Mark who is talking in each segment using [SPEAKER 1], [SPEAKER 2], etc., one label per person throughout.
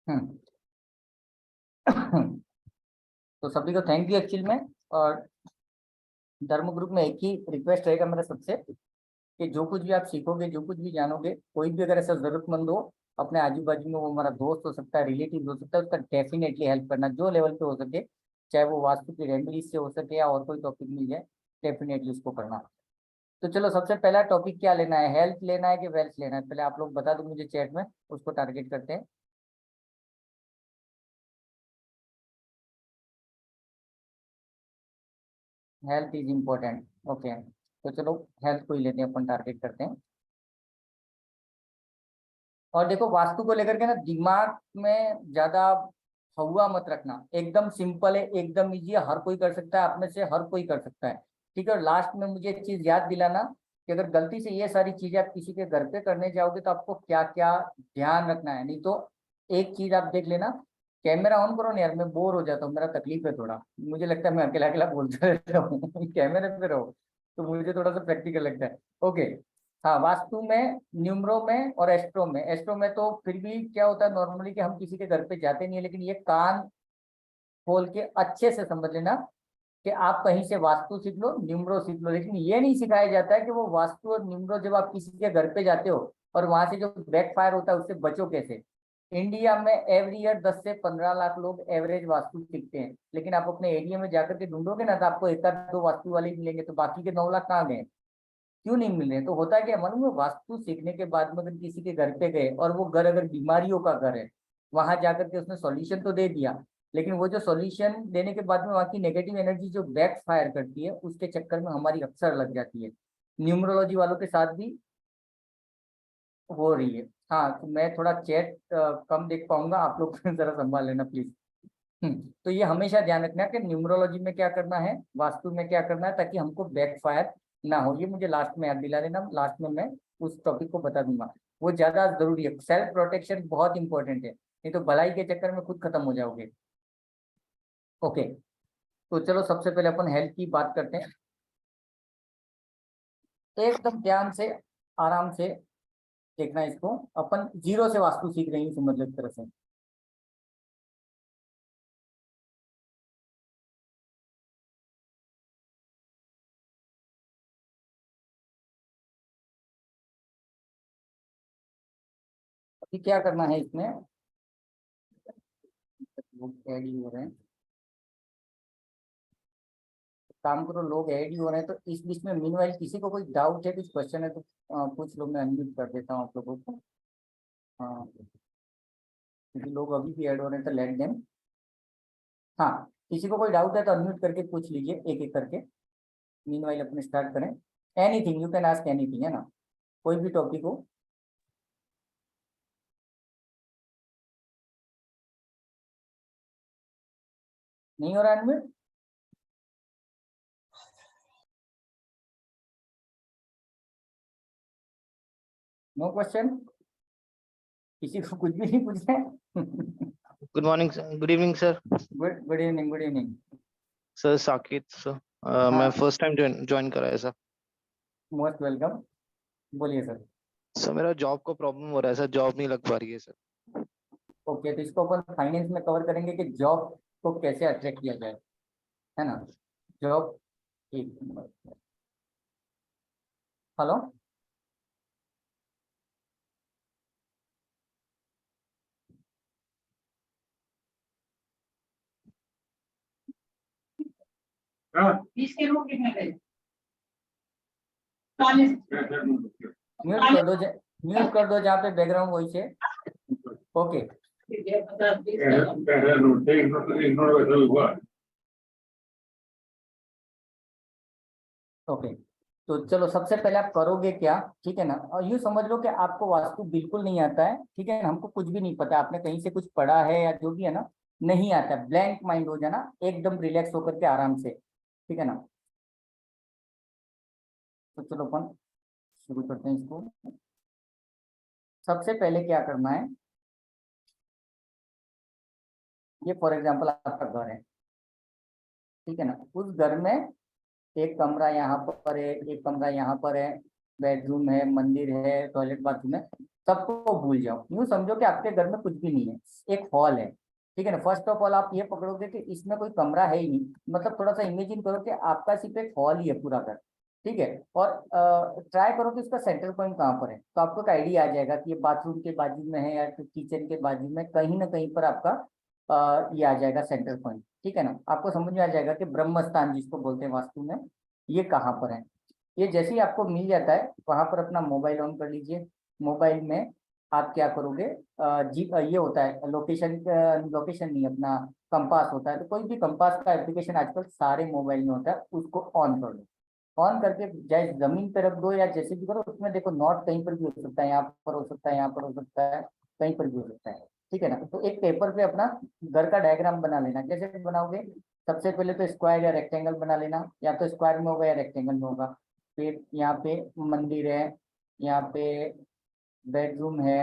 [SPEAKER 1] हम्म। तो सभी को थैंक यू एक्चुअल में। और धर्म ग्रुप में एक ही रिक्वेस्ट रहेगा मेरा सबसे, कि जो कुछ भी आप सीखोगे, जो कुछ भी जानोगे, कोई भी अगर ऐसा जरूरतमंद हो अपने आजू बाजू में, वो हमारा दोस्त हो सकता है, रिलेटिव हो सकता है, उसका डेफिनेटली हेल्प करना जो लेवल पे हो सके, चाहे वो वास्तु की रेमेडीज से हो सके या और कोई टॉपिक मिल जाए, डेफिनेटली उसको करना। तो चलो, सबसे पहला टॉपिक क्या लेना है, हेल्थ लेना है कि वेल्थ लेना है? पहले आप लोग बता दो मुझे चैट में, उसको टारगेट करते हैं। Health is important, okay. तो चलो हेल्थ को ही लेते हैं, अपन टारगेट करते हैं। और देखो, वास्तु को लेकर के ना दिमाग में ज्यादा हवा मत रखना, एकदम सिंपल है, एकदम इजी है, हर कोई कर सकता है, आप में से हर कोई कर सकता है। ठीक है। और लास्ट में मुझे एक चीज याद दिलाना कि अगर गलती से ये सारी चीजें आप किसी के घर पे करने जाओगे तो आपको क्या क्या ध्यान रखना है। नहीं तो एक चीज आप देख लेना, कैमरा ऑन करो ना यार, मैं बोर हो जाता हूँ, मेरा तकलीफ है थोड़ा, मुझे लगता है मैं अकेला अकेला बोलता रहता हूँ कैमरे पे रहो तो मुझे थोड़ा सा प्रैक्टिकल लगता है। ओके। हाँ, वास्तु में, न्यूमरो में और एस्ट्रो में, एस्ट्रो में तो फिर भी क्या होता है नॉर्मली कि हम किसी के घर पे जाते नहीं है, लेकिन ये कान खोल के अच्छे से समझ लेना कि आप कहीं से वास्तु सीख लो, न्यूमरो सीख लो, लेकिन ये नहीं सिखाया जाता है कि वो वास्तु और न्यूमरो जब आप किसी के घर पे जाते हो और वहां से जो बैकफायर होता है उससे बचो कैसे। इंडिया में एवरी ईयर 10 से 15 लाख लोग एवरेज वास्तु सीखते हैं, लेकिन आप अपने एरिया में जाकर के ढूंढोगे ना तो आपको एक आध दो वास्तु वाले ही मिलेंगे, तो बाकी के 9 लाख कहाँ गए? क्यों नहीं मिल रहे? तो होता है क्या मालूम है, वास्तु सीखने के बाद में अगर किसी के घर पे गए और वो घर अगर बीमारियों का घर है, वहां जाकर के उसने सॉल्यूशन तो दे दिया, लेकिन वो जो सॉल्यूशन देने के बाद में वहाँ की नेगेटिव एनर्जी जो बैक फायर करती है, उसके चक्कर में हमारी अक्सर लग जाती है। न्यूमरोलॉजी वालों के साथ भी हो रही है। हाँ, तो मैं थोड़ा चैट कम देख पाऊंगा, आप लोग जरा संभाल लेना प्लीज। तो ये हमेशा ध्यान रखना कि न्यूमरोलॉजी में क्या करना है, वास्तु में क्या करना है, ताकि हमको बैकफायर ना हो। ये मुझे लास्ट में याद दिला देना, लास्ट में मैं उस टॉपिक को बता दूंगा। वो ज्यादा जरूरी है, सेल्फ प्रोटेक्शन बहुत इंपॉर्टेंट है, नहीं तो भलाई के चक्कर में खुद खत्म हो जाओगे। ओके। तो चलो सबसे पहले अपन हेल्थ की बात करते हैं, एकदम ध्यान से, आराम से देखना इसको। अपन जीरो से वास्तु सीख रहे हैं, समझ लो एक तरह से। अभी क्या करना है इसमें, वो ऐड ही हो रहे हैं, काम करो, लोग ऐड ही हो रहे हैं, तो इस बीच में मीनवाइल किसी को कोई डाउट है, कुछ क्वेश्चन है तो पूछ लो, मैं अनम्यूट कर देता हूँ आप लोगों को। हाँ, क्योंकि लोग अभी भी ऐड हो रहे हैं तो लेट देम। हाँ, किसी को कोई डाउट है तो अनम्यूट करके पूछ लीजिए एक एक करके। मीनवाइल अपने स्टार्ट करें। Anything you can ask anything, है ना, कोई भी टॉपिक हो। नहीं हो रहा अनम्यूट? No question? किसी को कुछ भी नहीं पूछना है?
[SPEAKER 2] Good morning, good evening sir.
[SPEAKER 1] Good good evening, good evening.
[SPEAKER 2] Sir Saket sir, मैं
[SPEAKER 1] हाँ,
[SPEAKER 2] फर्स्ट टाइम ज्वाइन करा है सर।
[SPEAKER 1] मोस्ट वेलकम, बोलिए सर।
[SPEAKER 2] सर मेरा जॉब को प्रॉब्लम हो रहा है सर, जॉब नहीं लग पा रही है सर।
[SPEAKER 1] ओके, तो इसको अपन फाइनेंस में कवर करेंगे कि जॉब को कैसे अट्रैक्ट किया जाए, है ना। जॉब, एक नंबर। हेलो। हाँ, 20 के लोग कितने थे? 40। म्यूट कर दो, म्यूट कर दो जहाँ पे बैकग्राउंड वॉइस है। ओके। ओके, तो चलो सबसे पहले आप करोगे क्या, ठीक है ना। और यूँ समझ लो कि आपको वास्तु बिल्कुल नहीं आता है, ठीक है ना, हमको कुछ भी नहीं पता, आपने कहीं से कुछ पढ़ा है या जो भी है ना, नहीं आता, ब्लैंक माइंड हो जाना, एकदम रिलैक्स होकर के आराम से, ठीक है ना। तो चलो अपन शुरू करते हैं इसको। सबसे पहले क्या करना है, ये फॉर एग्जाम्पल आपका घर है, ठीक है ना। उस घर में एक कमरा यहाँ पर है, एक कमरा यहाँ पर है, बेडरूम है, मंदिर है, टॉयलेट बाथरूम है, सबको भूल जाओ। यूँ समझो कि आपके घर में कुछ भी नहीं है, एक हॉल है, ठीक है ना। फर्स्ट ऑफ ऑल आप ये पकड़ोगे कि इसमें कोई कमरा है ही नहीं, मतलब थोड़ा सा इमेजिन करो कि आपका सिर्फ एक हॉल ही है पूरा घर, ठीक है। और ट्राई करो कि उसका सेंटर पॉइंट कहाँ पर है, तो आपको एक आइडिया आ जाएगा कि ये बाथरूम के बाजू में है या फिर किचन के बाजू में, कहीं ना कहीं पर आपका ये आ जाएगा सेंटर पॉइंट, ठीक है ना। आपको समझ में आ जाएगा कि ब्रह्म स्थान जिसको बोलते हैं वास्तु में, ये कहाँ पर है। ये जैसे ही आपको मिल जाता है, वहां पर अपना मोबाइल ऑन कर लीजिए। मोबाइल में आप क्या करोगे, ये होता है लोकेशन, लोकेशन नहीं, अपना कंपास होता है, तो कोई भी कंपास का एप्लीकेशन आजकल सारे मोबाइल में होता है, उसको ऑन कर लो। ऑन करके चाहे जमीन पे रख दो या जैसे भी करो, उसमें देखो नॉट कहीं पर भी हो सकता है, यहाँ पर हो सकता है, यहाँ पर हो सकता है, कहीं पर भी हो सकता है, ठीक है ना। तो एक पेपर पे अपना घर का डायग्राम बना लेना। कैसे बनाओगे, सबसे पहले तो स्क्वायर या रेक्टेंगल बना लेना, या तो स्क्वायर में होगा या रेक्टेंगल में होगा। फिर यहाँ पे मंदिर है, यहाँ पे बेडरूम है,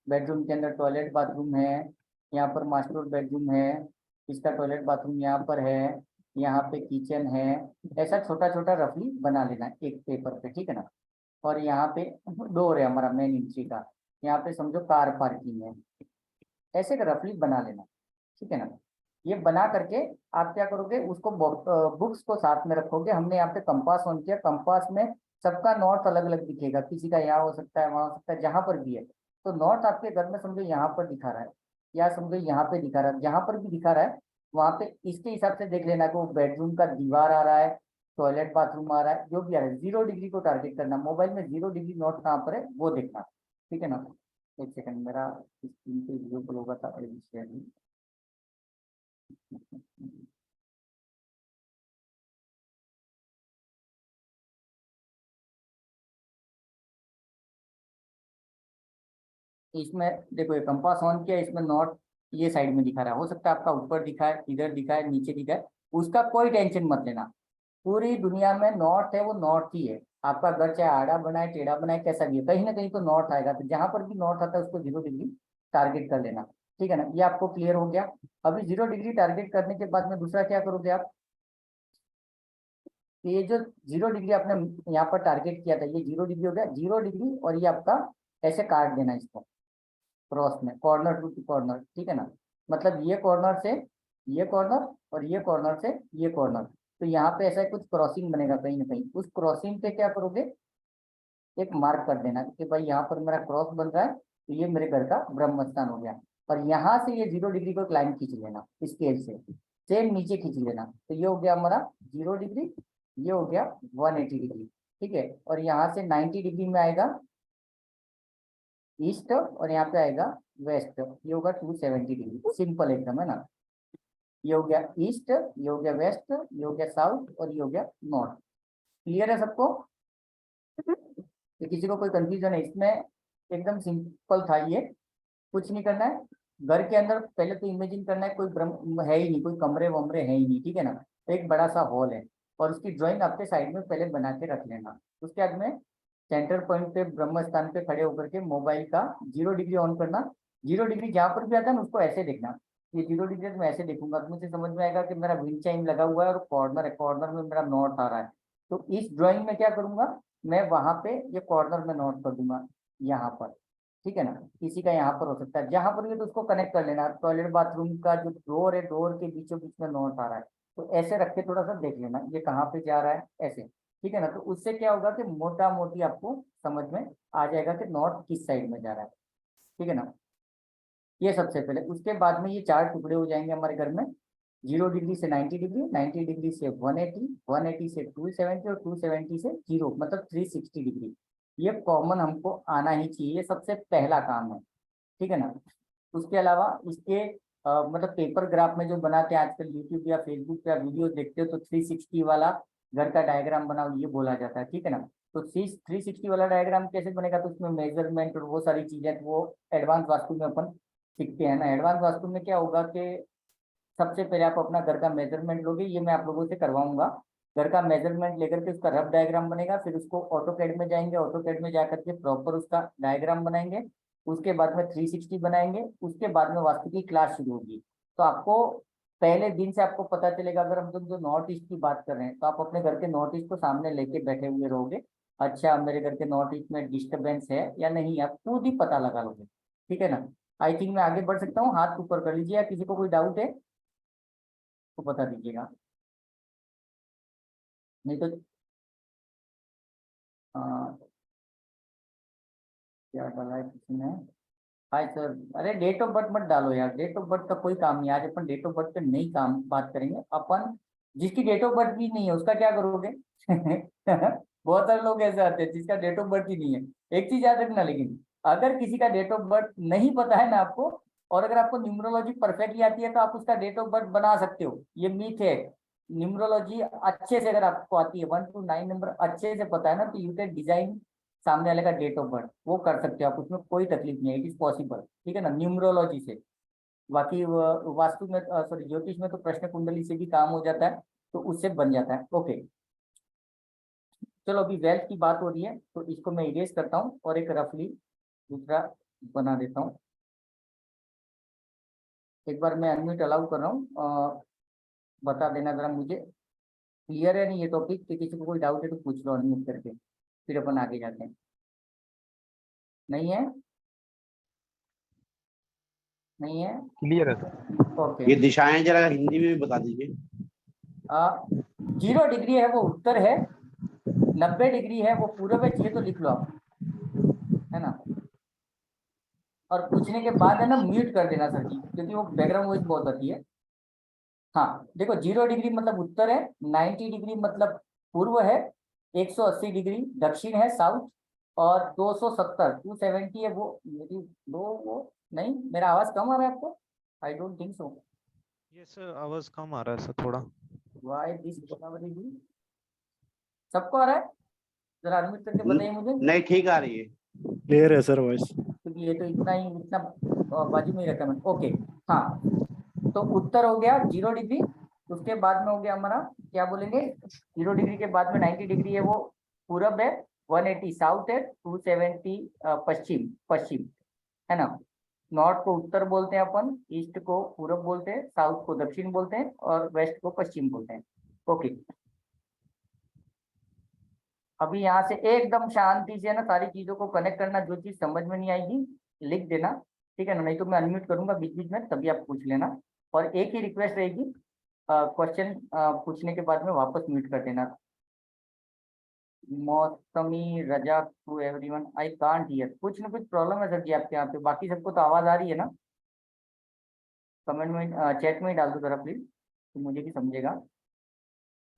[SPEAKER 1] बेडरूम के अंदर टॉयलेट बाथरूम है, यहाँ पर मास्टर बेडरूम है, इसका टॉयलेट बाथरूम यहाँ पर है, यहाँ पे किचन है। ऐसा छोटा छोटा रफली बना लेना एक पेपर पे, ठीक है ना। और यहाँ पे डोर है हमारा मेन एंट्री का, यहाँ पे समझो कार पार्किंग है, ऐसे रफली बना लेना, ठीक है ना। ये बना करके आप क्या करोगे, उसको बुक्स को साथ में रखोगे। हमने यहाँ पे कंपास ऑन किया, कंपास में सबका नॉर्थ अलग अलग दिखेगा, किसी का यहाँ हो सकता है, वहाँ हो सकता है, जहां पर भी है। तो नॉर्थ आपके घर में समझो यहाँ पर दिखा रहा है, या समझो यहाँ पे दिखा रहा है, जहां पर भी दिखा रहा है वहां पे इसके हिसाब से देख लेना कि वो बेडरूम का दीवार आ रहा है, टॉयलेट बाथरूम आ रहा है, जो भी आ रहा है। 0 डिग्री को टारगेट करना, मोबाइल में 0 डिग्री नॉर्थ कहाँ पर है वो देखना, ठीक है ना। एक सेकंड, मेरा स्क्रीन पे वीडियो कॉल होगा था, शेयर नहीं। इसमें देखो ये कंपास ऑन किया, इसमें नॉर्थ ये साइड में दिखा रहा है, हो सकता है आपका ऊपर दिखा है, इधर दिखा है, नीचे दिखा है, उसका कोई टेंशन मत लेना। पूरी दुनिया में नॉर्थ है वो नॉर्थ ही है। आपका घर चाहे आड़ा बनाए टेढ़ा बनाए कैसा भी है, कहीं ना कहीं तो नॉर्थ आएगा, तो जहां पर भी नॉर्थ आता है उसको 0 डिग्री टारगेट कर लेना, ठीक है ना। ये आपको क्लियर हो गया। अभी 0 डिग्री टारगेट करने के बाद में दूसरा क्या करोगे आप, कि ये जो 0 डिग्री आपने यहाँ पर टारगेट किया था, ये 0 डिग्री हो गया, 0 डिग्री, और ये आपका ऐसे काट देना इसको क्रॉस में, कॉर्नर टू कॉर्नर, ठीक है ना। मतलब ये कॉर्नर से ये कॉर्नर, और ये कॉर्नर से ये कॉर्नर, तो यहाँ पे ऐसा कुछ क्रॉसिंग बनेगा कहीं ना कहीं। उस क्रॉसिंग पे क्या करोगे, एक मार्क कर देना कि भाई यहाँ पर मेरा क्रॉस बन रहा है, तो ये मेरे घर का ब्रह्म स्थान हो गया। और यहाँ से ये 0 डिग्री को लाइन खींच लेना स्केल से, सेम नीचे खींच लेना, तो ये हो गया हमारा 0 डिग्री, ये हो गया 180 डिग्री, ठीक है। और यहाँ से 90 डिग्री में आएगा ईस्ट, और यहाँ पे आएगा वेस्ट, ये होगा 270 डिग्री, सिंपल एकदम है ना। ये हो गया ईस्ट, ये हो गया वेस्ट, ये हो गया साउथ, और ये हो गया नॉर्थ। क्लियर है सबको, तो किसी को कोई कंफ्यूजन है इसमें, एकदम सिंपल था ये, कुछ नहीं करना है। घर के अंदर पहले तो इमेजिन करना है, कोई ब्रह्म है ही नहीं, कोई कमरे वमरे है ही नहीं, ठीक है ना। तो एक बड़ा सा हॉल है, और उसकी ड्राइंग आपके साइड में पहले बना के रख लेना। उसके बाद में सेंटर पॉइंट पे ब्रह्म स्थान पे खड़े होकर के मोबाइल का 0 डिग्री ऑन करना। 0 डिग्री जहाँ पर भी आता है ना उसको ऐसे देखना, ये 0 डिग्री मैं ऐसे देखूंगा तो मुझे समझ में आएगा कि मेरा विंड चाइम लगा हुआ है और कॉर्नर है, कॉर्नर में मेरा नॉर्थ आ रहा है। तो इस ड्राइंग में क्या करूंगा, मैं वहां पे ये कॉर्नर में नोट कर दूंगा, यहाँ पर, ठीक है ना। किसी का यहाँ पर हो सकता है, जहां पर भी तो उसको कनेक्ट कर लेना। टॉयलेट बाथरूम का जो डोर है, डोर के बीचों बीच में नोट आ रहा है, तो ऐसे रख के थोड़ा सा देख लेना ये कहाँ पे जा रहा है, ऐसे, ठीक है ना। तो उससे क्या होगा कि मोटा मोटी आपको समझ में आ जाएगा कि नॉर्थ किस साइड में जा रहा है, ठीक है ना। ये सबसे पहले, उसके बाद में ये 4 टुकड़े हो जाएंगे हमारे घर में। 0 डिग्री से 90 डिग्री, 90 डिग्री से 180, 180 से 270, और 270 से 0, मतलब 360 डिग्री। ये कॉमन हमको आना ही चाहिए, ये सबसे पहला काम है, ठीक है ना। उसके अलावा इसके मतलब पेपर ग्राफ में जो बनाते हैं आजकल यूट्यूब या फेसबुक पे वीडियो देखते हो, तो 360 वाला घर का डायग्राम बनाओ ये बोला जाता है, ठीक है ना। तो 360 वाला डायग्राम कैसे बनेगा, तो उसमें मेजरमेंट और वो सारी चीजें वो एडवांस वास्तु में अपन सीखते हैं ना। एडवांस वास्तु में क्या होगा कि सबसे पहले आप अपना घर का मेजरमेंट लोगे, ये मैं आप लोगों से करवाऊंगा। घर का मेजरमेंट लेकर के उसका रफ डायग्राम बनेगा, फिर उसको ऑटोकैड में जाएंगे, ऑटोकैड में जाकर के प्रॉपर उसका डायग्राम बनाएंगे। उसके बाद में 360 बनाएंगे, उसके बाद में वास्तु की क्लास शुरू होगी। तो आपको पहले दिन से आपको पता चलेगा, अगर हम लोग जो नॉर्थ ईस्ट की बात कर रहे हैं, तो आप अपने घर के नॉर्थ ईस्ट को सामने लेके बैठे हुए रहोगे, अच्छा मेरे घर के नॉर्थ ईस्ट में डिस्टरबेंस है या नहीं, आप खुद ही पता लगा लोगे, ठीक है ना। आई थिंक मैं आगे बढ़ सकता हूँ, हाथ ऊपर कर लीजिए, या किसी को कोई डाउट है तो बता दीजिएगा, नहीं तो क्या डाला है किसी ने। हाय सर, अरे डेट ऑफ बर्थ मत डालो यार, डेट ऑफ बर्थ का कोई काम नहीं, आज अपन डेट ऑफ बर्थ पे नहीं काम बात करेंगे अपन। जिसकी डेट ऑफ बर्थ भी नहीं है उसका क्या करोगे? बहुत सारे लोग ऐसे आते हैं जिसका डेट ऑफ बर्थ ही नहीं है। एक चीज याद रखना लेकिन, अगर किसी का डेट ऑफ बर्थ नहीं पता है ना आपको, और अगर आपको न्यूमरोलॉजी परफेक्टली आती है तो आप उसका डेट ऑफ बर्थ बना सकते हो, ये मीथ है। न्यूमरोलॉजी अच्छे से अगर आपको आती है, 1 to 9 नंबर अच्छे से पता है ना, तो यू कैन डिजाइन सामने वाले का डेट ऑफ बर्थ, वो कर सकते हो आप, उसमें कोई तकलीफ नहीं है, इट इज पॉसिबल, ठीक है ना, न्यूमरोलॉजी से। बाकी वास्तु में, सॉरी ज्योतिष में तो प्रश्न कुंडली से भी काम हो जाता है, तो उससे बन जाता है। ओके, चलो अभी वेल्थ की बात हो रही है तो इसको मैं इरेज करता हूँ और एक रफली दूसरा बना देता हूँ। एक बार मैं अनम्यूट अलाउ कर रहा हूँ, बता देना जरा मुझे क्लियर है नहीं ये टॉपिक, कि किसी को कोई डाउट है तो पूछ लो अनम्यूट करके, फिर अपन आगे जाते हैं। नहीं है, नहीं है,
[SPEAKER 3] क्लियर है सर।
[SPEAKER 1] ओके।
[SPEAKER 4] ये दिशाएं जरा हिंदी में भी बता दीजिए।
[SPEAKER 1] 0 डिग्री है वो उत्तर है, 90 डिग्री है वो पूर्व है, चाहिए तो लिख लो आप, है ना। और पूछने के बाद है ना म्यूट कर देना सर जी, क्योंकि वो बैकग्राउंड वॉइस बहुत आती है। हाँ देखो, 0 डिग्री मतलब उत्तर है, 90 डिग्री मतलब पूर्व है, 180 डिग्री दक्षिण है साउथ, और 270 है वो मेरी दो वो, नहीं मेरा आवाज कम आ रहा है आपको? I don't think so.
[SPEAKER 2] Yes sir, आवाज कम आ रहा है सर थोड़ा।
[SPEAKER 1] वाई दिस, सबको आ रहा है? जरा अनम्यूट करके बताइए मुझे,
[SPEAKER 4] नहीं ठीक आ रही है।
[SPEAKER 3] क्लियर है सर वॉइस।
[SPEAKER 1] क्योंकि ये तो इतना बाजू में ही रखा मैंने। ओके, हाँ, तो उत्तर हो गया 0 डिग्री, उसके बाद में हो गया हमारा क्या बोलेंगे, 0 डिग्री के बाद में 90 डिग्री है वो पूरब है, 180 साउथ है, 270 पश्चिम पश्चिम, है ना। नॉर्थ को उत्तर बोलते हैं अपन, ईस्ट को पूरब बोलते हैं, साउथ को दक्षिण बोलते हैं, और वेस्ट को पश्चिम बोलते हैं। ओके, अभी यहाँ से एकदम शांति से ना सारी चीजों को कनेक्ट करना, जो चीज समझ में नहीं आएगी लिख देना, ठीक है ना, नहीं तो मैं अनम्यूट करूंगा बीच बीच में, तभी आप पूछ लेना। और एक ही रिक्वेस्ट रहेगी, क्वेश्चन पूछने के बाद में वापस म्यूट कर देना। Mausami Raza to everyone, I can't hear, कुछ ना कुछ प्रॉब्लम है सर जी आपके यहाँ पे, बाकी सबको तो आवाज आ रही है ना? कमेंट में चैट में ही डाल दो जरा प्लीज, तो मुझे भी समझेगा,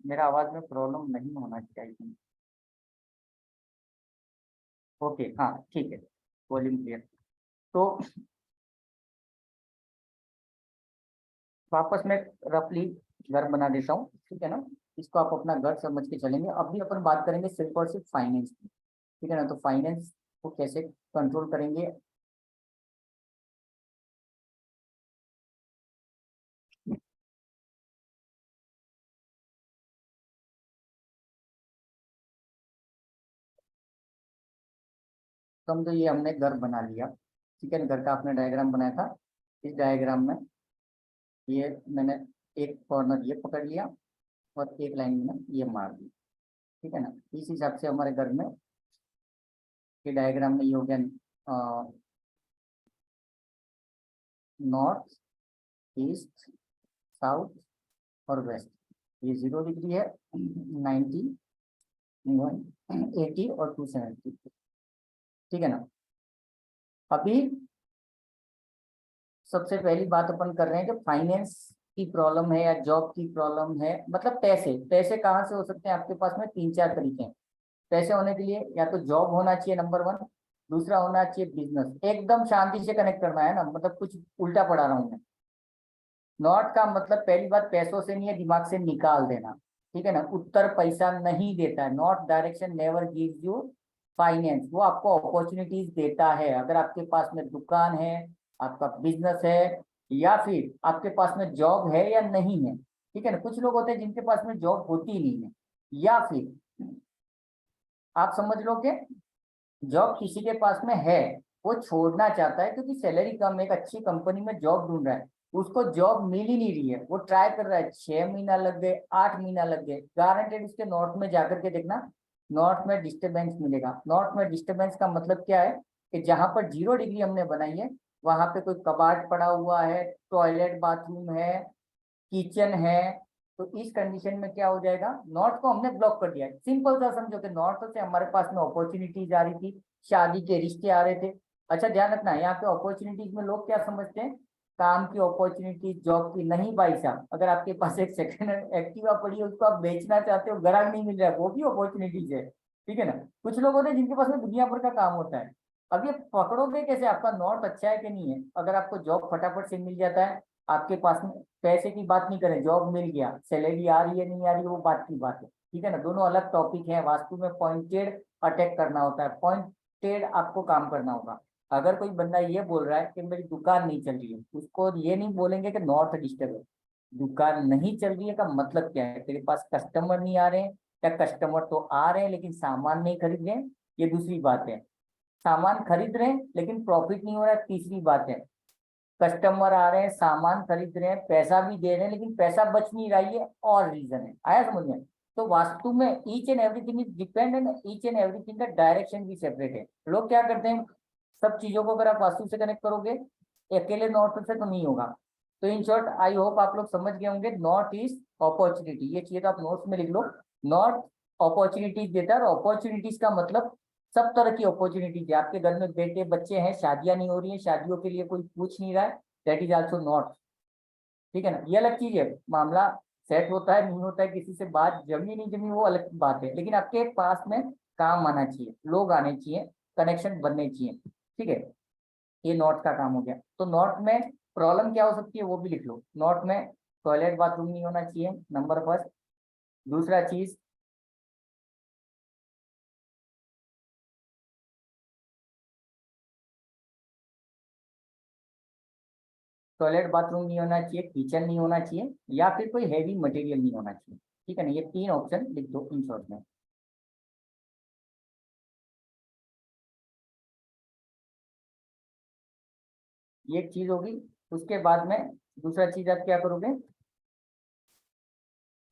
[SPEAKER 1] मेरा आवाज में प्रॉब्लम नहीं होना चाहिए। ओके, हाँ ठीक है, वॉल्यूम क्लियर। तो वापस मैं रफली घर बना देता हूँ, ठीक है ना, इसको आप अपना घर समझ के चलेंगे। अभी अपन बात करेंगे सिर्फ और सिर्फ फाइनेंस की, ठीक है ना, तो फाइनेंस को कैसे कंट्रोल करेंगे। समझो ये हमने घर बना लिया, ठीक है ना, घर का आपने डायग्राम बनाया था, इस डायग्राम में ये मैंने एक कॉर्नर ये पकड़ लिया और एक लाइन में ये मार दी, ठीक है ना। इस हिसाब से हमारे घर में ये डायग्राम में ये हो गया नॉर्थ ईस्ट साउथ और वेस्ट। ये 0 डिग्री है, 90, 180 और 270, ठीक है ना। अभी सबसे पहली बात अपन कर रहे हैं कि फाइनेंस की प्रॉब्लम है या जॉब की प्रॉब्लम है, मतलब पैसे, पैसे कहाँ से हो सकते हैं आपके पास में? 3-4 तरीके हैं पैसे होने के लिए, या तो जॉब होना चाहिए नंबर 1, दूसरा होना चाहिए बिजनेस, एकदम शांति से कनेक्ट करना है ना, मतलब कुछ उल्टा पढ़ा रहा हूँ मैं। नॉट का मतलब पहली बात पैसों से नहीं है, दिमाग से निकाल देना, ठीक है ना। उत्तर पैसा नहीं देता है, north direction never gives you finance, वो आपको अपॉर्चुनिटीज देता है। अगर आपके पास में दुकान है, आपका बिजनेस है, या फिर आपके पास में जॉब है या नहीं है, ठीक है ना। कुछ लोग होते हैं जिनके पास में जॉब होती ही नहीं है, या फिर आप समझ लो कि जॉब किसी के पास में है, वो छोड़ना चाहता है क्योंकि सैलरी कम है, एक अच्छी कंपनी में जॉब ढूंढ रहा है, उसको जॉब मिल ही नहीं रही है, वो ट्राई कर रहा है, 6 महीना लग गए, 8 महीना लग गए, गारंटेड उसके नॉर्थ में जाकर के देखना नॉर्थ में डिस्टरबेंस मिलेगा। नॉर्थ में डिस्टरबेंस का मतलब क्या है कि जहां पर 0 डिग्री हमने बनाई है वहां पे कोई कबाड़ पड़ा हुआ है, टॉयलेट बाथरूम है, किचन है, तो इस कंडीशन में क्या हो जाएगा, नॉर्थ को हमने ब्लॉक कर दिया है। सिंपल सा समझो कि नॉर्थ से हमारे पास में अपॉर्चुनिटीज आ रही थी, शादी के रिश्ते आ रहे थे। अच्छा ध्यान रखना, यहाँ पे अपॉर्चुनिटीज में लोग क्या समझते हैं, काम की अपॉर्चुनिटीज, जॉब की। नहीं भाई साहब, अगर आपके पास एक सेकंड हैंड एक्टिवा पड़ी है, उसको आप बेचना चाहते हो, ग्राहक नहीं मिल रहा है, वो भी अपॉर्चुनिटीज है, ठीक है ना। कुछ लोग होते हैं जिनके पास में दुनिया भर का काम होता है। अब ये पकड़ोगे कैसे आपका नॉर्थ अच्छा है कि नहीं है। अगर आपको जॉब फटाफट से मिल जाता है, आपके पास में पैसे की बात नहीं करें, जॉब मिल गया, सैलरी आ रही है नहीं आ रही है वो बात की बात है, ठीक है ना। दोनों अलग टॉपिक है। वास्तु में पॉइंटेड अटैक करना होता है, पॉइंटेड आपको काम करना होगा। अगर कोई बंदा ये बोल रहा है कि मेरी दुकान नहीं चल रही है, उसको ये नहीं बोलेंगे कि नॉर्थ डिस्टर्ब है। दुकान नहीं चल रही है का मतलब क्या है, तेरे पास कस्टमर नहीं आ रहे हैं, या कस्टमर तो आ रहे हैं लेकिन सामान नहीं खरीद रहे हैं, ये दूसरी बात है। सामान खरीद रहे हैं लेकिन प्रॉफिट नहीं हो रहा है, तीसरी बात है। कस्टमर आ रहे हैं, सामान खरीद रहे हैं, पैसा भी दे रहे हैं लेकिन पैसा बच नहीं रहा है, ये और रीजन है। आया समझ में। तो वास्तु में each and everything is dependent, each and everything का डायरेक्शन भी सेपरेट है। लोग क्या करते हैं, सब चीजों को अगर आप वास्तु से कनेक्ट करोगे, अकेले नॉर्थ से तो नहीं होगा। तो इन शॉर्ट आई होप आप लोग समझ गए होंगे, नॉर्थ इज अपॉर्चुनिटी, ये चाहिए तो आप नोट्स में लिख लो। नॉर्थ अपॉर्चुनिटीज देता है, और अपॉर्चुनिटीज का मतलब सब तरह की अपॉर्चुनिटीज है। आपके घर में बेटे बच्चे हैं, शादियां नहीं हो रही हैं, शादियों के लिए कोई पूछ नहीं रहा है, दैट इज आल्सो नॉर्थ, ठीक है ना। ये अलग चीज है, मामला सेट होता है नहीं होता है, किसी से बात जमी नहीं जमी वो अलग बात है, लेकिन आपके पास में काम आना चाहिए, लोग आने चाहिए, कनेक्शन बनने चाहिए, ठीक है। ये नॉर्थ का काम हो गया। तो नॉर्थ में प्रॉब्लम क्या हो सकती है वो भी लिख लो। नॉर्थ में टॉयलेट बाथरूम नहीं होना चाहिए, नंबर फर्स्ट। दूसरा चीज, टॉयलेट बाथरूम नहीं होना चाहिए, किचन नहीं होना चाहिए, या फिर कोई हैवी मटेरियल नहीं होना चाहिए, ठीक है ना। ये 3 ऑप्शन लिख दो इन शॉर्ट में। ये एक चीज होगी। उसके बाद में दूसरा चीज आप क्या करोगे,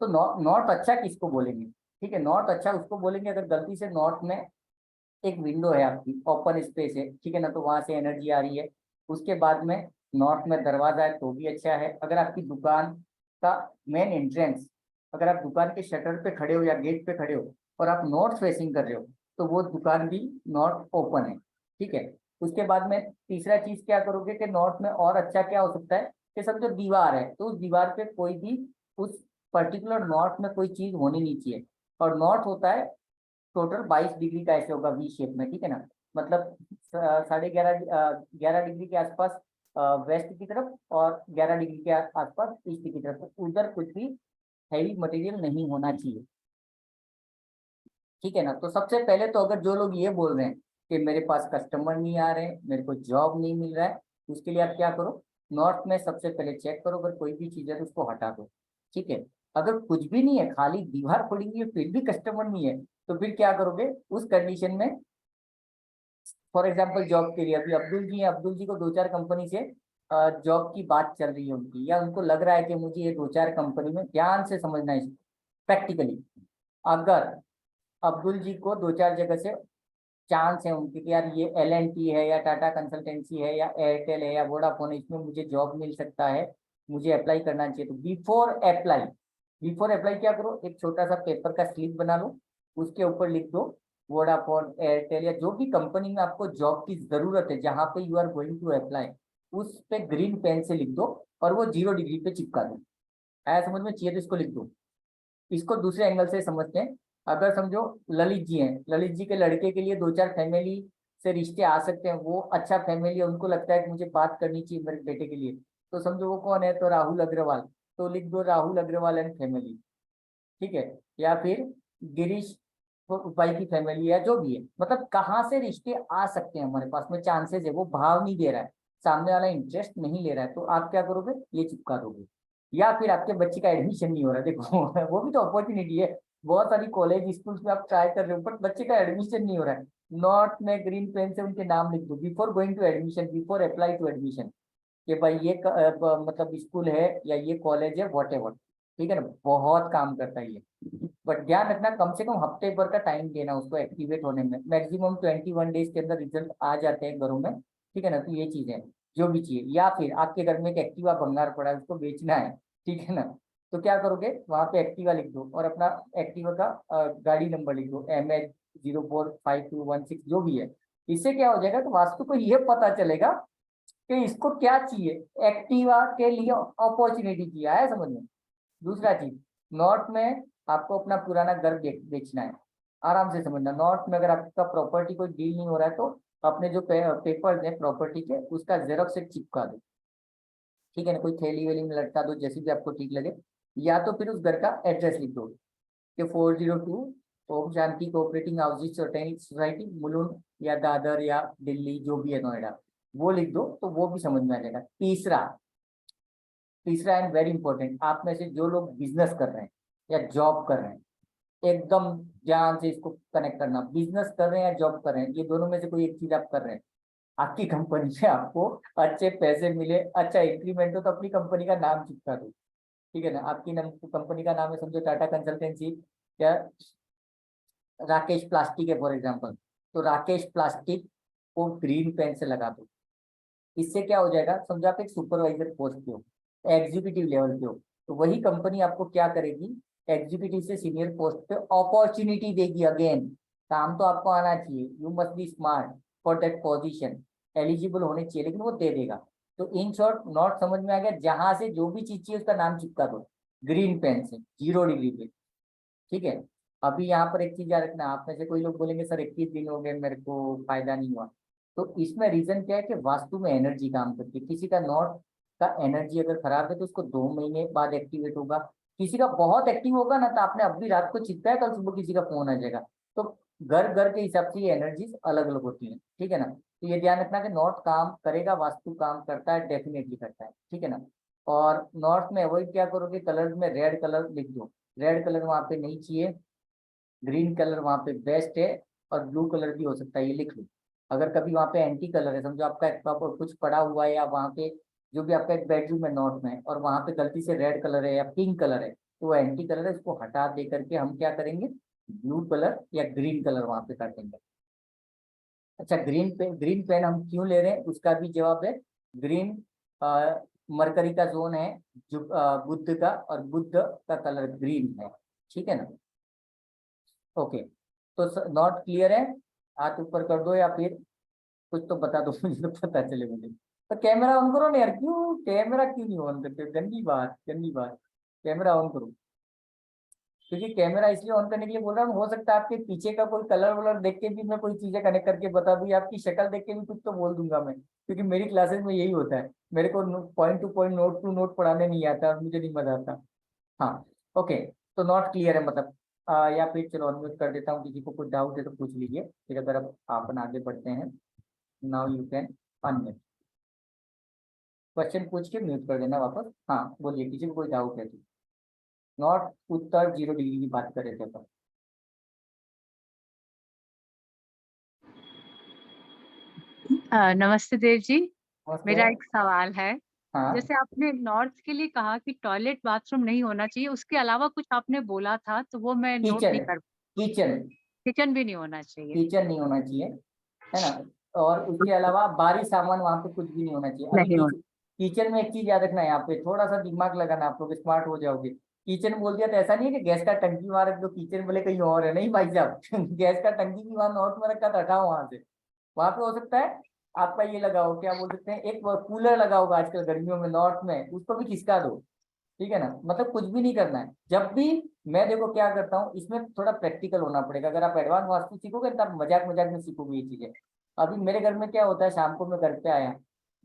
[SPEAKER 1] तो नॉर्थ अच्छा किसको बोलेंगे, ठीक है। नॉर्थ अच्छा उसको बोलेंगे अगर गलती से नॉर्थ में एक विंडो है आपकी, ओपन स्पेस है, ठीक है ना, तो वहां से एनर्जी आ रही है। उसके बाद में नॉर्थ में दरवाजा है तो भी अच्छा है। अगर आपकी दुकान का मेन एंट्रेंस, अगर आप दुकान के शटर पे खड़े हो या गेट पे खड़े हो और आप नॉर्थ फेसिंग कर रहे हो, तो वो दुकान भी नॉर्थ ओपन है, ठीक है। उसके बाद में तीसरा चीज क्या करोगे कि नॉर्थ में और अच्छा क्या हो सकता है कि समझो दीवार है, तो उस दीवार पे कोई भी उस पर्टिकुलर नॉर्थ में कोई चीज होनी नहीं चाहिए। और नॉर्थ होता है टोटल 22 डिग्री का, ऐसे होगा वी शेप में, ठीक है ना। मतलब 11.5 11 डिग्री के आसपास वेस्ट की तरफ, और 11 डिग्री के आसपास ईस्ट की तरफ, तो उधर कुछ भी हैवी मटेरियल नहीं होना चाहिए, ठीक है ना। तो सबसे पहले तो अगर जो लोग ये बोल रहे हैं कि मेरे पास कस्टमर नहीं आ रहे हैं, मेरे को जॉब नहीं मिल रहा है, उसके लिए आप क्या करो, नॉर्थ में सबसे पहले चेक करो, अगर कोई भी चीज है तो उसको हटा दो, ठीक है। अगर कुछ भी नहीं है, खाली दीवार पड़ी हुई है, फिर भी कस्टमर नहीं है, तो फिर क्या करोगे उस कंडीशन में। फॉर एग्जाम्पल जॉब के लिए अभी अब्दुल जी हैं, अब्दुल जी को 2-4 कंपनी से जॉब की बात चल रही है उनकी, या उनको लग रहा है कि मुझे ये 2-4 कंपनी में, ध्यान से समझना है प्रैक्टिकली। अगर अब्दुल जी को 2-4 जगह से चांस है उनके कि यार ये L&T है या टाटा कंसल्टेंसी है या एयरटेल है या वोडाफोन है, इसमें मुझे जॉब मिल सकता है, मुझे अप्लाई करना चाहिए, तो बिफोर अप्लाई क्या करो, एक छोटा सा पेपर का स्लिप बना लो, उसके ऊपर लिख दो वोडाफोन, एयरटेल या जो भी कंपनी में आपको जॉब की जरूरत है, जहां पे you are going to apply, उस पे ग्रीन पेन से लिख दो और वो 0 डिग्री पे चिपका दो। आया समझ में, चाहिए तो इसको लिख दो। इसको दूसरे एंगल से समझते हैं। अगर समझो ललित जी हैं, ललित जी के लड़के के लिए 2-4 फैमिली से रिश्ते आ सकते हैं, वो अच्छा फैमिली है, उनको लगता है कि मुझे बात करनी चाहिए मेरे बेटे के लिए, तो समझो वो कौन है, तो राहुल अग्रवाल, तो लिख दो राहुल अग्रवाल एंड फैमिली, ठीक है। या फिर गिरीश भाई की फैमिली, या जो भी है, मतलब कहाँ से रिश्ते आ सकते हैं हमारे पास में, चांसेस है, वो भाव नहीं दे रहा है, सामने वाला इंटरेस्ट नहीं ले रहा है, तो आप क्या करोगे, ये चिपका दोगे। या फिर आपके बच्चे का एडमिशन नहीं हो रहा है, देखो वो भी तो अपॉर्चुनिटी है। बहुत सारी कॉलेज स्कूल में आप ट्राई कर रहे हो बट बच्चे का एडमिशन नहीं हो रहा है, नॉर्थ में ग्रीन पेन से उनके नाम लिख दो before going to admission, before apply to admission, कि भाई ये मतलब स्कूल है या ये कॉलेज है, वॉट एवर, ठीक है ना, बहुत काम करता है ये। बट ध्यान रखना, कम से कम हफ्ते भर का टाइम देना उसको एक्टिवेट होने में। मैक्सिमम 21 डेज के अंदर रिजल्ट आ जाते हैं घरों में। ठीक है ना, तो ये चीजें जो भी चाहिए, या फिर आपके घर में एक एक्टिवा भंगार पड़ा है उसको बेचना है, ठीक है ना, तो क्या करोगे, वहां पे एक्टिवा लिख दो और अपना एक्टिवा का गाड़ी नंबर लिख दो, MH045216 जो भी है। इससे क्या हो जाएगा, तो वास्तु को ये पता चलेगा कि इसको क्या चाहिए, एक्टिवा के लिए अपॉर्चुनिटी किया है, समझ में। दूसरा चीज, नॉर्थ में आपको अपना पुराना घर बेचना है, आराम से समझना। नॉर्थ में अगर आपका प्रॉपर्टी कोई डील नहीं हो रहा है तो अपने जो पेपर्स हैं प्रॉपर्टी के, उसका जेरोक्स एक चिपका दो, ठीक है ना, कोई थैली वेली में लटका दो, जैसे भी आपको ठीक लगे। या तो फिर उस घर का एड्रेस लिख दो कि 402 Om Shanti cooperative housing society, Mulund या दादर या दिल्ली जो भी है नोएडा, वो लिख दो, तो वो भी समझ में आ जाएगा। तीसरा तीसरा एंड वेरी इंपॉर्टेंट, आप में से जो लोग बिजनेस कर रहे हैं या जॉब कर रहे हैं, एकदम ध्यान से इसको कनेक्ट करना। बिजनेस कर रहे हैं या जॉब कर रहे हैं, ये दोनों में से कोई एक चीज आप कर रहे हैं, आपकी कंपनी से आपको अच्छे पैसे मिले, अच्छा इंक्रीमेंट हो, तो अपनी कंपनी का नाम चिपका दो, ठीक है ना। आपकी कंपनी का नाम है समझो टाटा कंसल्टेंसी या राकेश प्लास्टिक है फॉर एग्जाम्पल, तो राकेश प्लास्टिक को ग्रीन पेन से लगा दो। इससे क्या हो जाएगा, समझो आप एक सुपरवाइजर पोस्ट पे हो, एग्जीक्यूटिव लेवल पे हो, तो वही कंपनी आपको क्या करेगी, एग्जीक्यूटिव से सीनियर पोस्ट पे अपॉर्चुनिटी देगी। अगेन, काम तो आपको आना चाहिए, you must be smart for that position, eligible होने चाहिए, लेकिन वो दे देगा। तो इन शॉर्ट, नॉट समझ में आ गया, जहां से जो भी चीज चाहिए उसका नाम चिपका दो ग्रीन पेन से 0 डिग्री पे, ठीक है। अभी यहाँ पर एक चीज याद रखना, आप में से कोई लोग बोलेंगे सर 21 दिन हो गए मेरे को फायदा नहीं हुआ, तो इसमें रीजन क्या है कि वास्तु में एनर्जी काम करती है। किसी का नॉट का एनर्जी अगर खराब है तो उसको 2 महीने बाद एक्टिवेट होगा। किसी का बहुत एक्टिव होगा ना, तो आपने अभी रात को चिपका है, कल सुबह किसी का फोन आ जाएगा। तो घर घर के हिसाब से ये एनर्जीज अलग अलग होती है, ठीक है ना। तो ये ध्यान रखना कि नॉट काम करेगा, वास्तु काम करता है, डेफिनेटली करता है, ठीक है ना। और नॉर्थ में अवॉइड क्या करोगे, कलर में रेड कलर लिख दो, रेड कलर वहां पे नहीं चाहिए, ग्रीन कलर वहां पे बेस्ट है, और ब्लू कलर भी हो सकता है, ये लिख लो। अगर कभी वहां पे एंटी कलर है, समझो आपका एक कुछ पड़ा हुआ है, या वहां पे जो भी आपका एक बेडरूम है नॉर्थ में, और वहां पे गलती से रेड कलर है या पिंक कलर है, तो वो एंटी कलर है, उसको हटा दे करके हम क्या करेंगे, ब्लू कलर या ग्रीन कलर वहां पे कर देंगे। अच्छा, ग्रीन पेन हम क्यों ले रहे हैं, उसका भी जवाब है। ग्रीन मरकरी का जोन है, जो बुध का, और बुध का कलर ग्रीन है, ठीक है ना। ओके, तो नॉट क्लियर है, हाथ ऊपर कर दो, या फिर कुछ तो बता दो मुझे तो पता चले मुझे। तो कैमरा ऑन करो ना यार, क्यों कैमरा क्यों नहीं ऑन करते, गंदी बात गंदी बात। कैमरा ऑन करो, क्योंकि कैमरा इसलिए ऑन करने के लिए बोल रहा हूँ, हो सकता है आपके पीछे का कोई कलर वलर देख के भी मैं कोई चीजें कनेक्ट करके बता दूँ, या आपकी शक्ल देख के भी कुछ तो बोल दूंगा मैं, क्योंकि मेरी क्लासेस में यही होता है। मेरे को point to point, note to note पढ़ाने नहीं आता और मुझे नहीं मजा आता। हाँ, ओके, तो नॉट क्लियर है मतलब, या फिर चलो अनम्यूट कर देता हूँ, किसी को कुछ डाउट है तो पूछ लीजिए, फिर अगर अब अपन आगे बढ़ते हैं। Now you can unmute, question पूछ के म्यूट कर देना वापस। हाँ बोलिए, किसी को कोई डाउट है तो। नॉट उत्तर 0 डिग्री की बात कर रहे थे अपन।
[SPEAKER 5] नमस्ते देव जी।
[SPEAKER 1] नमस्ते।
[SPEAKER 5] मेरा एक सवाल है।
[SPEAKER 1] हाँ,
[SPEAKER 5] जैसे आपने नॉर्थ के लिए कहा कि टॉयलेट बाथरूम नहीं होना चाहिए, उसके अलावा कुछ आपने बोला था तो वो मैं नोट
[SPEAKER 1] किचन
[SPEAKER 5] नहीं कर।
[SPEAKER 1] किचन
[SPEAKER 5] किचन भी नहीं होना चाहिए।
[SPEAKER 1] किचन नहीं होना चाहिए, है ना। और उसके अलावा भारी सामान वहां पे कुछ भी नहीं होना चाहिए। अभी
[SPEAKER 5] नहीं होना।
[SPEAKER 1] किचन में एक चीज याद रखना है, यहाँ पे थोड़ा सा दिमाग लगाना, आप लोग स्मार्ट हो जाओगे। किचन बोल दिया तो ऐसा नहीं है कि गैस का टंकी वहां रख दो, किचन बोले कहीं और है, नहीं भाई साहब गैस का टंकी भी वहां नॉर्थ में रखा था, हटाओ वहां से। वहां पे हो सकता है आपका ये लगाओ, क्या बोल सकते हैं, एक कूलर लगा होगा आजकल गर्मियों में नॉर्थ में, उसको भी खिसका दो, ठीक है ना। मतलब कुछ भी नहीं करना है। जब भी मैं देखो क्या करता हूँ, इसमें थोड़ा प्रैक्टिकल होना पड़ेगा। अगर आप एडवांस वास्तु सीखोगे तो आप मजाक मजाक में सीखोगे ये चीजें। अभी मेरे घर में क्या होता है, शाम को मैं घर पे आया,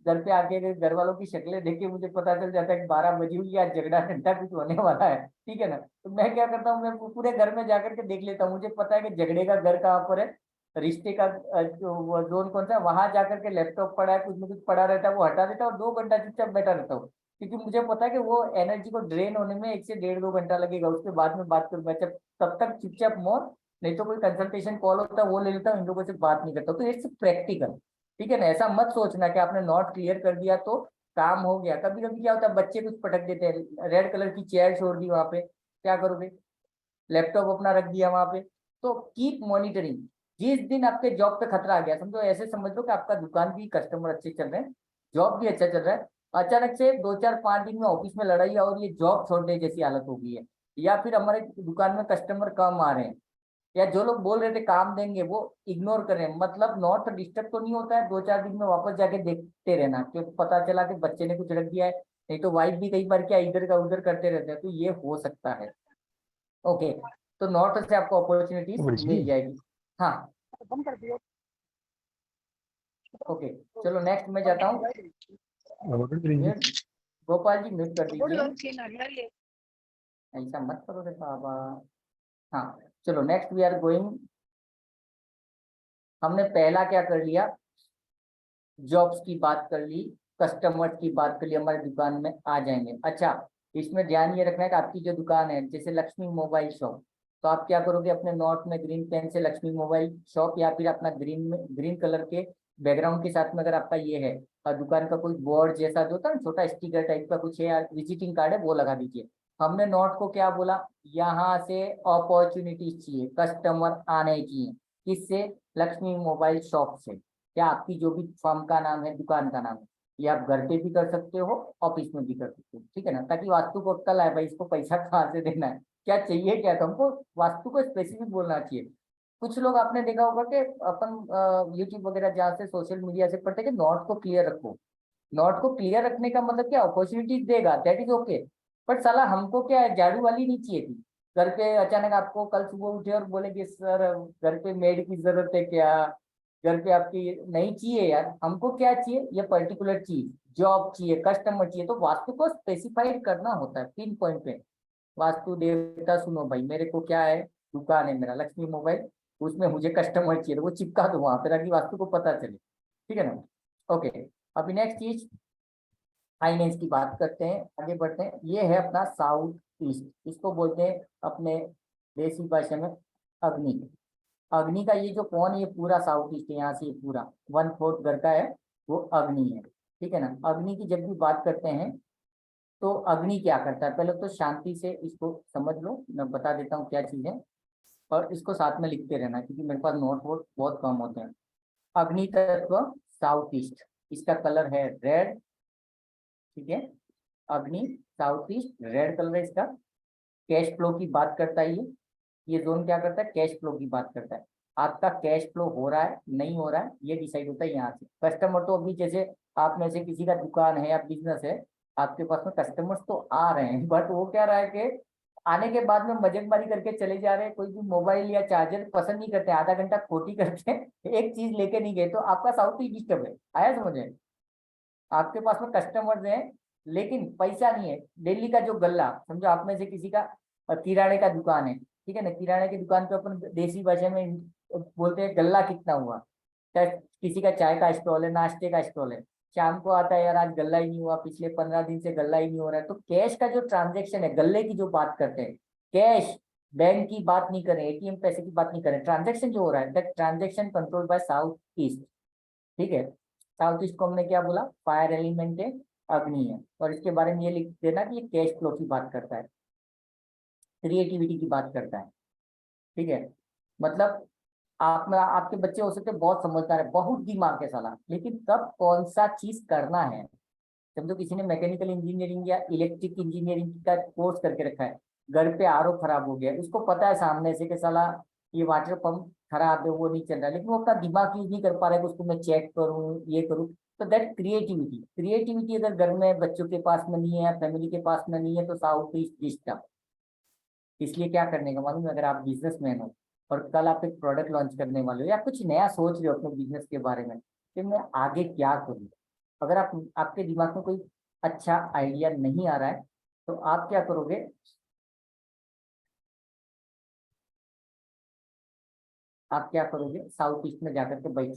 [SPEAKER 1] घर पे आके अगर घर वालों की शक्लें देख के मुझे पता चल जाता है कि 12 बजी हुई या झगड़ा घंटा कुछ होने वाला है, ठीक है ना, तो मैं क्या करता हूँ, मैं पूरे घर में जाकर के देख लेता हूँ। मुझे पता है कि झगड़े का घर कहाँ पर है, रिश्ते का वो जोन कौन सा है, वहां जाकर के लैपटॉप पड़ा है, कुछ न कुछ पड़ा रहता है, वो हटा देता हूँ, 2 घंटा चुपचाप बैठा रहता हूँ। क्योंकि मुझे पता है कि वो एनर्जी को ड्रेन होने में 1 से 1.5-2 घंटा लगेगा, उसके बाद में बात करूंगा। जब तब तक चुपचाप मौन, नहीं तो कोई कंसल्टेशन कॉल होता है वो ले लेता हूँ, इन लोगों से बात नहीं करता। तो इट्स प्रैक्टिकल, ठीक है ना। ऐसा मत सोचना कि आपने नॉट क्लियर कर दिया तो काम हो गया। कभी कभी क्या होता है, बच्चे कुछ पटक देते हैं, रेड कलर की चेयर छोड़ दी वहां पे, क्या करोगे? लैपटॉप अपना रख दिया वहां पे। तो कीप मॉनिटरिंग। जिस दिन आपके जॉब पे खतरा आ गया, समझो ऐसे समझ लो कि आपका दुकान भी, कस्टमर अच्छे चल रहे हैं, जॉब भी अच्छा चल रहा है, अचानक से 2 4 5 दिन में ऑफिस में लड़ाई और ये जॉब छोड़ने जैसी हालत हो गई है, या फिर हमारे दुकान में कस्टमर कम आ रहे हैं, या जो लोग बोल रहे थे काम देंगे वो इग्नोर कर रहे हैं, मतलब नॉट डिस्टर्ब तो नहीं होता है, 2 4 दिन में वापस जाके देखते रहना, क्योंकि पता चला कि बच्चे ने कुछ रख दिया है, नहीं तो वाइफ भी कई बार क्या इधर का उधर करते रहते हैं, तो ये हो सकता है। ओके, तो नॉट से आपको अपॉर्चुनिटीज मिल जाएगी। हाँ ओके, चलो नेक्स्ट में जाता हूँ। गोपाल जी म्यूट कर दीजिए, ऐसा मत करो रे बाबा। हाँ चलो नेक्स्ट वी आर गोइंग। हमने पहला क्या कर लिया, जॉब्स की बात कर ली, कस्टमर्स की बात कर ली, हमारे दुकान में आ जाएंगे। अच्छा, इसमें ध्यान ये रखना है कि आपकी जो दुकान है, जैसे लक्ष्मी मोबाइल शॉप, तो आप क्या करोगे, अपने नोट में ग्रीन पेन से लक्ष्मी मोबाइल शॉप, या फिर अपना ग्रीन कलर के बैकग्राउंड के साथ में अगर आपका ये है और दुकान का कोई बोर्ड जैसा जो होता है ना, छोटा स्टिकर टाइप का कुछ है या विजिटिंग कार्ड है, वो लगा दीजिए। हमने नोट को क्या बोला, यहाँ से अपॉर्चुनिटीज चाहिए, कस्टमर आने चाहिए, किससे? लक्ष्मी मोबाइल शॉप से, या आपकी जो भी फर्म का नाम है, दुकान का नाम है, ये आप घर पे भी कर सकते हो, ऑफिस में भी कर सकते हो, ठीक है ना, ताकि वास्तु को अक्कल आए भाई इसको पैसा कहाँ से देना है, क्या चाहिए क्या, तो हमको वास्तु को स्पेसिफिक बोलना चाहिए। कुछ लोग आपने देखा होगा कि अपन यूट्यूब वगैरह जहाँ से सोशल मीडिया से पढ़ते हैं कि नोट को क्लियर रखो। नोट को क्लियर रखने का मतलब क्या, अपॉर्चुनिटीज देगा, दैट इज ओके, बट साला हमको क्या है, झाड़ू वाली नहीं चाहिए थी। घर पे अचानक आपको कल सुबह उठे और बोले कि सर घर पे मेड की जरूरत है क्या, घर पे आपकी नहीं चाहिए यार, हमको क्या चाहिए, ये पर्टिकुलर चीज, जॉब चाहिए, कस्टमर चाहिए, तो वास्तु को स्पेसिफाइड करना होता है पिन पॉइंट पे। वास्तु देवता सुनो भाई, मेरे को क्या है, दुकान है मेरा लक्ष्मी मोबाइल, उसमें मुझे कस्टमर चाहिए, तो वो चिपका दो वहां पे ताकि वास्तु को पता चले, ठीक है ना। ओके, अभी नेक्स्ट चीज फाइनेंस की बात करते हैं, आगे बढ़ते हैं। ये है अपना साउथ ईस्ट, इसको बोलते हैं अपने देसी भाषा में अग्नि। अग्नि का ये जो कौन है, ये पूरा साउथ ईस्ट है, यहाँ से ये पूरा 1/4 घर का है, वो अग्नि है, ठीक है ना। अग्नि की जब भी बात करते हैं तो अग्नि क्या करता है, पहले तो शांति से इसको समझ लो, मैं बता देता हूँ क्या चीज है, और इसको साथ में लिखते रहना क्योंकि मेरे पास नोट वोट बहुत कम होते हैं। अग्नि तत्व साउथ ईस्ट, इसका कलर है रेड, ठीक है। अग्नि साउथ ईस्ट, रेड कलर है इसका। कैश फ्लो की बात करता है ये जोन क्या करता है, कैश फ्लो की बात करता है। आपका कैश फ्लो हो रहा है नहीं हो रहा है, ये डिसाइड होता है यहाँ से। कस्टमर तो अभी जैसे आप में से किसी का दुकान है या बिजनेस है, आपके पास में कस्टमर्स तो आ रहे हैं, बट वो क्या रहा है कि आने के बाद में मजकबारी करके चले जा रहे हैं, कोई भी मोबाइल या चार्जर पसंद नहीं करते, आधा घंटा खोटी करते हैं, एक चीज लेके नहीं गए, तो आपका साउथ ही डिस्टर्ब है। आया समझे, आपके पास में कस्टमर्स हैं लेकिन पैसा नहीं है। दिल्ली का जो गल्ला, समझो आप में से किसी का किराने का दुकान है, ठीक है ना, किराने की दुकान पे अपन देसी भाषा में बोलते हैं गल्ला कितना हुआ। चाहे किसी का चाय का स्टॉल है, नाश्ते का स्टॉल है, शाम को आता है यार आज गल्ला ही नहीं हुआ, पिछले 15 दिन से गल्ला ही नहीं हो रहा है, तो कैश का जो ट्रांजेक्शन है, गल्ले की जो बात करते हैं, कैश बैंक की बात नहीं करें, एटीएम पैसे की बात नहीं करें, ट्रांजेक्शन जो हो रहा है, that transaction control by south east, ठीक है। साउथ ईस्ट को हमने क्या बोला, फायर एलिमेंट है, अग्नि है, और इसके बारे में ये लिख देना कि ये कैश फ्लो की बात करता है, क्रिएटिविटी की बात करता है, ठीक है। मतलब आप में आपके बच्चे हो सकते हैं बहुत समझदार है, बहुत दिमाग है साला, लेकिन कब कौन सा चीज करना है। समझो किसी ने मैकेनिकल इंजीनियरिंग या इलेक्ट्रिक इंजीनियरिंग का कोर्स करके रखा है, घर पे आरओ खराब हो गया, उसको पता है सामने से कि साला ये वाटर पंप खराब है, वो नहीं चल रहा, लेकिन वो अपना दिमाग यूज नहीं कर पा रहा है कि उसको मैं चेक करूँ ये करूँ। तो दैट क्रिएटिविटी अगर घर में बच्चों के पास में नहीं है, फैमिली के पास में नहीं है, तो साउथ ईस्ट डिस्टर्ब। इसलिए क्या करने का मालूम है, अगर आप बिजनेसमैन हो और कल आप एक प्रोडक्ट लॉन्च करने वाले हो या कुछ नया सोच रहे हो अपने बिजनेस के बारे में कि मैं आगे क्या करूँ, अगर आपके दिमाग में कोई अच्छा आइडिया नहीं आ रहा है, तो आप क्या करोगे, आप क्या करोगे, साउथ ईस्ट में जाकर के बैठो,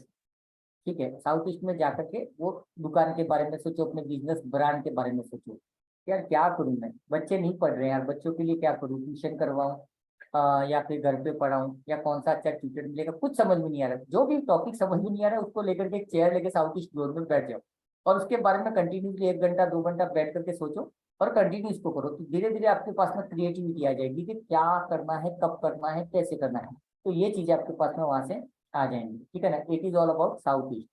[SPEAKER 1] ठीक है। साउथ ईस्ट में जाकर के वो दुकान के बारे में सोचो, अपने बिजनेस ब्रांड के बारे में सोचो, यार क्या करूं मैं, बच्चे नहीं पढ़ रहे हैं यार, बच्चों के लिए क्या करूं, ट्यूशन करवाऊं या फिर घर पे पढ़ाऊं, या कौन सा अच्छा ट्यूटर मिलेगा, कुछ समझ में नहीं आ रहा, जो भी टॉपिक समझ में नहीं आ रहा है उसको लेकर के चेयर लेके साउथ ईस्ट जोन में बैठ जाओ, और उसके बारे में कंटिन्यूसली 1 घंटा 2 घंटा बैठ करके सोचो और कंटिन्यू इसको करो, तो धीरे धीरे आपके पास में क्रिएटिविटी आ जाएगी कि क्या करना है, कब करना है, कैसे करना है। तो ये चीजें आपके पास में वहां से आ जाएंगी, ठीक है ना। It is all about south east.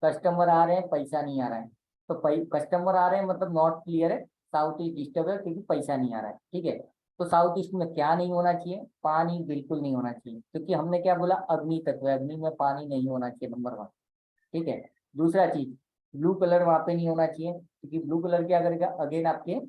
[SPEAKER 1] Customer आ रहे हैं, पैसा नहीं आ रहा है, तो कस्टमर आ रहे हैं मतलब नॉट क्लियर है, साउथ ईस्ट डिस्टर्ब है क्योंकि पैसा नहीं आ रहा है, ठीक है। तो साउथ ईस्ट में क्या नहीं होना चाहिए, पानी बिल्कुल नहीं होना चाहिए, क्योंकि हमने क्या बोला, अग्नि तत्व है, अग्नि में पानी नहीं होना चाहिए, नंबर 1, ठीक है। दूसरा चीज, ब्लू कलर वहां पे नहीं होना चाहिए, क्योंकि ब्लू कलर क्या करेगा, अगेन आपके